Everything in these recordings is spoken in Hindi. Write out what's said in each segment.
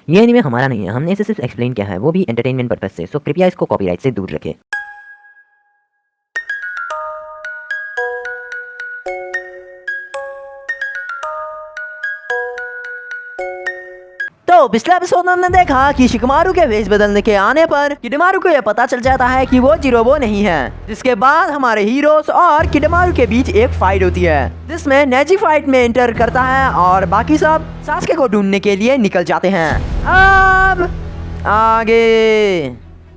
ये एनीमे हमारा नहीं है, हमने इसे सिर्फ एक्सप्लेन किया है, वो भी एंटरटेनमेंट पर्पस से, सो कृपया इसको कॉपीराइट से दूर रखें। तो पिछले एपिसोड में हमने देखा कि शिकमारू के वेश बदलने के आने पर किडमारू को यह पता चल जाता है कि वो जिरोबो नहीं है। जिसके बाद हमारे हीरोज और किडमारू के बीच एक फाइट होती है, जिसमें नेजी फाइट में एंटर करता है और बाकी सब सास्के को ढूंढने के लिए निकल जाते हैं। अब आगे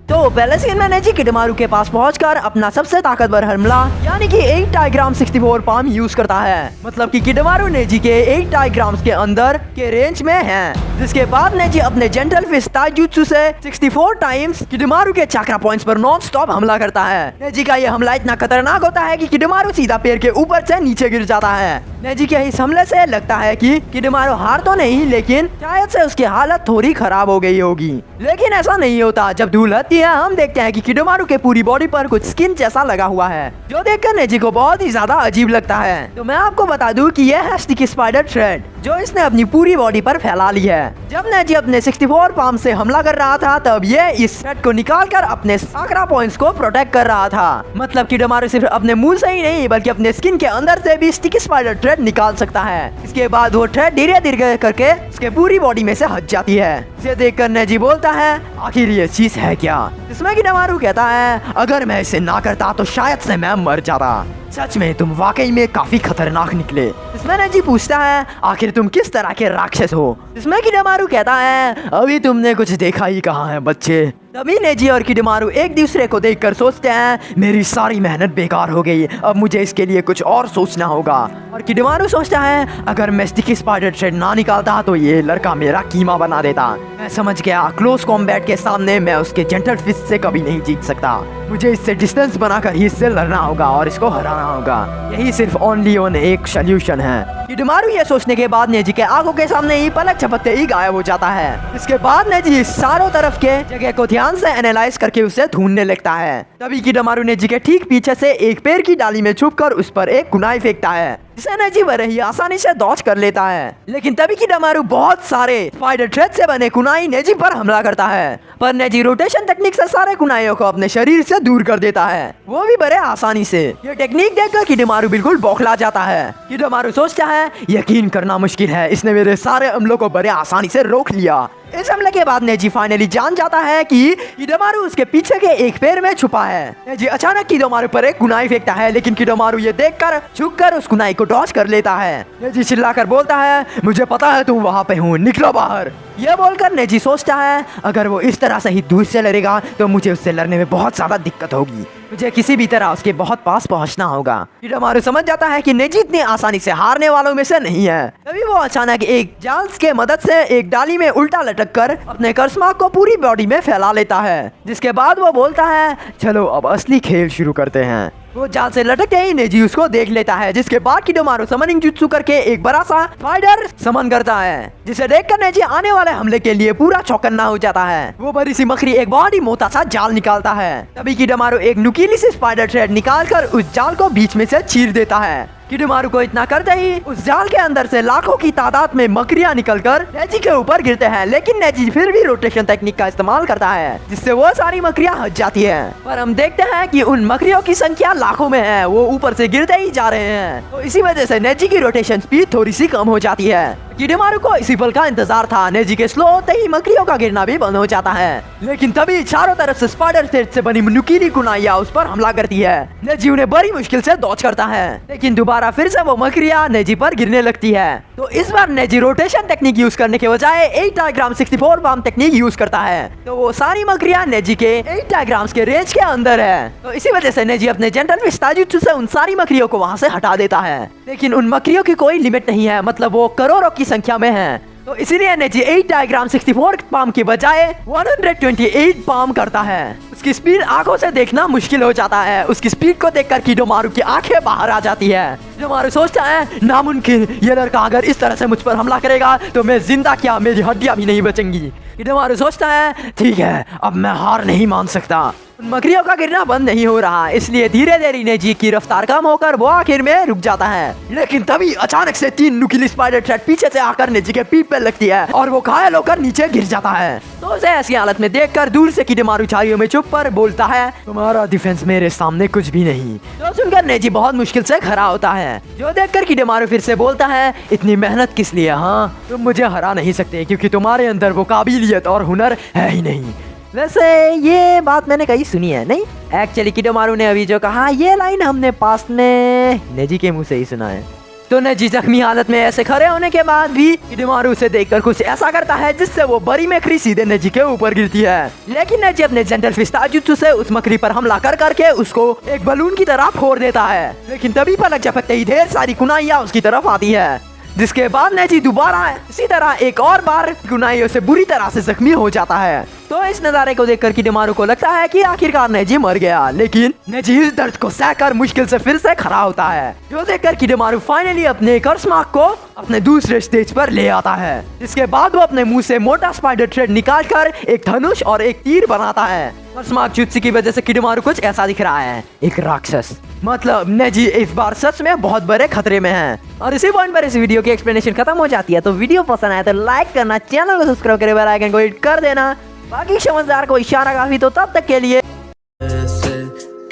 तो पहले सीन में नेजी किडमारू के पास पहुंचकर अपना सबसे ताकतवर हमला यानी कि 8 टाइग्राम 64 पाम यूज करता है। मतलब कि किडमारू नेजी के 8 टाइग्राम्स के अंदर के रेंज में है। जिसके बाद नेजी अपने जेंटल फिस्ट ताइजुत्सु से 64 टाइम्स किडमारू के चक्रा पॉइंट्स पर नॉन स्टॉप हमला करता है। नेजी का यह हमला इतना खतरनाक होता है कि किडमारू सीधा पैर के ऊपर से नीचे गिर जाता है। नेजी के इस हमले से लगता है कि किडमारू हार तो नहीं, लेकिन शायद से उसकी हालत थोड़ी खराब हो गई होगी। लेकिन ऐसा नहीं होता। जब धूल आती है हम देखते हैं कि किडमारू के पूरी बॉडी पर कुछ स्किन जैसा लगा हुआ है, जो देखकर नेजी को बहुत ही ज्यादा अजीब लगता है। तो मैं आपको बता दूं कि यह है स्टिकी स्पाइडर थ्रेड, जो इसने अपनी पूरी बॉडी पर फैला ली है। जब नेजी अपने 64 पाम से हमला कर रहा था, तब ये इस थ्रेड को निकालकर अपने साकरा पॉइंट्स को प्रोटेक्ट कर रहा था। मतलब किडमारू सिर्फ अपने मुंह से ही नहीं, बल्कि अपने स्किन के अंदर से भी स्टिकी स्पाइडर थ्रेड निकाल सकता है। इसके बाद वो थ्रेड धीरे धीरे करके उसके पूरी बॉडी में से हट जाती है। इसे देखकर नेजी बोलता है, आखिर ये चीज है क्या? इसमें किडमारू कहता है, अगर मैं इसे ना करता तो शायद से मैं मर जाता। सच में तुम वाकई में काफी खतरनाक निकले। इसमें नेजी पूछता है, आखिर तुम किस तरह के राक्षस हो? इसमें किडमारू कहता है, अभी तुमने कुछ देखा ही कहाँ है बच्चे। तभी नेजी और किडमारू एक दूसरे को देखकर सोचते हैं, मेरी सारी मेहनत बेकार हो गई, अब मुझे इसके लिए कुछ और सोचना होगा। और किडमारू सोचता है, अगर मैं स्टिकी स्पाइडर थ्रेड ना निकालता तो ये लड़का मेरा कीमा बना देता। मैं समझ गया, क्लोज कॉम्बैट के सामने मैं उसके जेंटल फिस्ट से कभी नहीं जीत सकता। मुझे इससे डिस्टेंस बनाकर ही इससे लड़ना होगा और इसको हराना होगा। यही सिर्फ ओनली ऑन एक सोल्यूशन है। किडमारू ये सोचने के बाद नेजी के आंखों के सामने ही पलक झपकते ही गायब हो जाता है। इसके बाद नेजी चारों तरफ के जगह को ध्यान से एनालाइज करके उसे ढूंढने लगता है। तभी किडमारू नेजी के ठीक पीछे से एक पेड़ की डाली में छुपकर उस पर एक कुनाई फेंकता है, जिसे नेजी बड़े ही आसानी से डॉज कर लेता है। लेकिन तभी किडमारू बहुत सारे स्पाइडर थ्रेड से बने कुनाई नेजी पर हमला करता है, पर नेजी रोटेशन टेक्निक से सारे कुनाइयों को अपने शरीर से दूर कर देता है, वो भी बड़े आसानी से। ये टेक्निक देखकर किडमारू बिल्कुल बौखला जाता है। किडमारू सोचता है, यकीन करना मुश्किल है, इसने मेरे सारे हमलों को बड़े आसानी से रोक लिया। इस हमले के बाद नेजी फाइनली जान जाता है कि किडमारू उसके पीछे के एक पेड़ में छुपा है। नेजी अचानक किडमारू पर एक कुनाई फेंकता है, लेकिन किडमारू ये देखकर झुककर उस कुनाई को डॉज कर लेता है। नेजी चिल्लाकर बोलता है, मुझे पता है तुम वहाँ पे हो, निकलो बाहर। यह बोलकर नेजी सोचता है, अगर वो इस तरह से ही दूर से लड़ेगा तो मुझे उससे लड़ने में बहुत ज्यादा दिक्कत होगी, मुझे किसी भी तरह उसके बहुत पास पहुंचना होगा। किडमारू समझ जाता है कि नेजी इतनी आसानी से हारने वालों में से नहीं है। तभी वो अचानक एक जाल के मदद से एक डाली में उल्टा लटक कर अपने कर्स्मा को पूरी बॉडी में फैला लेता है। जिसके बाद वो बोलता है, चलो अब असली खेल शुरू करते हैं। वो जाल से लटकते ही नेजी उसको देख लेता है। जिसके बाद किडमारू समनिंग जुत्सु करके एक बड़ा सा स्पाइडर समन करता है, जिसे देखकर नेजी आने वाले हमले के लिए पूरा चौकन्ना हो जाता है। वो बड़ी सी मकड़ी एक बहुत ही मोटा सा जाल निकालता है। तभी किडमारू एक नुकीली सी स्पाइडर थ्रेड निकालकर उस जाल को बीच में से चीर देता है। किडमारू को इतना करते ही उस जाल के अंदर से लाखों की तादाद में मकड़ियां निकलकर नेजी के ऊपर गिरते हैं, लेकिन नेजी फिर भी रोटेशन टेक्निक का इस्तेमाल करता है, जिससे वो सारी मकड़ियां हट जाती हैं। पर हम देखते हैं कि उन मकड़ियों की संख्या लाखों में है, वो ऊपर से गिरते ही जा रहे हैं। तो इसी वजह से नेजी की रोटेशन स्पीड थोड़ी सी कम हो जाती है। किडमारू को इसी पल का इंतजार था। नेजी के स्लो होते ही मकड़ियों का गिरना भी बंद हो जाता है। लेकिन तभी चारों तरफ से स्पाइडर थ्रेड से बनी नुकीली कुनाइयां उस पर हमला करती है। नेजी उन्हें बड़ी मुश्किल से डॉज करता है, लेकिन दोबारा फिर से वो मकड़ियां नेजी पर गिरने लगती है। तो इस बार नेजी रोटेशन टेक्निक यूज करने के बजाय 8 डायग्राम 64 पाम टेक्निक यूज करता है। तो वो सारी मकड़ियां नेजी के 8 डायग्राम्स के रेंज के अंदर है। तो इसी वजह से नेजी अपने जेंटल फिस्ट ताइजुत्सु से उन सारी मकड़ियों को वहां से हटा देता है। लेकिन उन मकड़ियों की कोई लिमिट नहीं है, मतलब वो करोड़ों की संख्या में है। तो इसीलिए नेजी 8 डायग्राम 64 पाम की बजाय 128 पाम करता है। उसकी स्पीड आंखों से देखना मुश्किल हो जाता है। उसकी स्पीड को देखकर किडमारू की आंखें बाहर आ जाती है। किडमारू सोचता है, नामुमकिन, ये लड़का अगर इस तरह से मुझ पर हमला करेगा तो मैं जिंदा क्या, मेरी हड्डियां भी नहीं बचेंगी। किडमारू सोचता है, ठीक है, अब मैं हार नहीं मान सकता। उन मकड़ियों का गिरना बंद नहीं हो रहा, इसलिए धीरे धीरे नेजी की रफ्तार कम होकर वो आखिर में रुक जाता है। लेकिन तभी अचानक से 3 नुकीली स्पाइडर थ्रेड पीछे से आकर नेजी के पीठ पे लगती है और वो घायल होकर नीचे गिर जाता है। तो उसे ऐसी हालत में देखकर दूर से किडेमारू झाड़ियों में छुप कर बोलता है, तुम्हारा डिफेंस मेरे सामने कुछ भी नहीं। तो सुनकर नेजी बहुत मुश्किल से खड़ा होता है, जो देखकर किडेमारू फिर से बोलता है, इतनी मेहनत किस लिए? हाँ, तुम मुझे हरा नहीं सकते क्योंकि तुम्हारे अंदर वो काबिलियत और हुनर है ही नहीं। वैसे ये बात मैंने कहीं सुनी है नहीं। एक्चुअली किडेमारू ने अभी जो कहा ये लाइन हमने पास्ट में नेजी के मुंह से ही सुना है। तो नेजी जख्मी हालत में ऐसे खड़े होने के बाद भी किडेमारू उसे देखकर कुछ ऐसा करता है जिससे वो बड़ी मकड़ी सीधे नेजी के ऊपर गिरती है। लेकिन नेजी अपने जेंटल फिस्ट ताजुत्सु से उस मकड़ी पर हमला कर करके उसको एक बलून की तरह फोड़ देता है। लेकिन तभी पलक झपकते ही ढेर सारी कुनाइयां उसकी तरफ आती है, जिसके बाद नेजी दोबारा इसी तरह एक और बार कुनाइयों से बुरी तरह से जख्मी हो जाता है। तो इस नजारे को देखकर किडेमारू को लगता है कि आखिरकार नेजी मर गया, लेकिन नेजी इस दर्द को सहकर मुश्किल से फिर से खड़ा होता है, जो देखकर किडेमारू फाइनली अपने कर्स मार्क को अपने दूसरे स्टेज पर ले आता है। इसके बाद वो अपने मुंह से मोटा स्पाइडर थ्रेड निकालकर एक धनुष और एक तीर बनाता है। कर्स मार्क जुत्सु की वजह से किडेमारू कुछ ऐसा दिख रहा है, एक राक्षस। मतलब नेजी इस बार सच में बहुत बड़े खतरे में है। और इसी पॉइंट पर इस वीडियो की एक्सप्लेनेशन खत्म हो जाती है। तो वीडियो पसंद आए तो लाइक करना, चैनल को सब्सक्राइब करे, बेल आइकन को हिट कर देना। बाकी समझदार को इशारा काफी। तो तब तक के लिए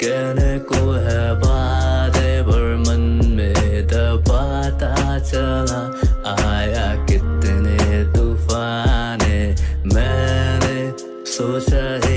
कहने को है बातें पर मन में दबाता चला, आया कितने तूफान मैंने सोचा है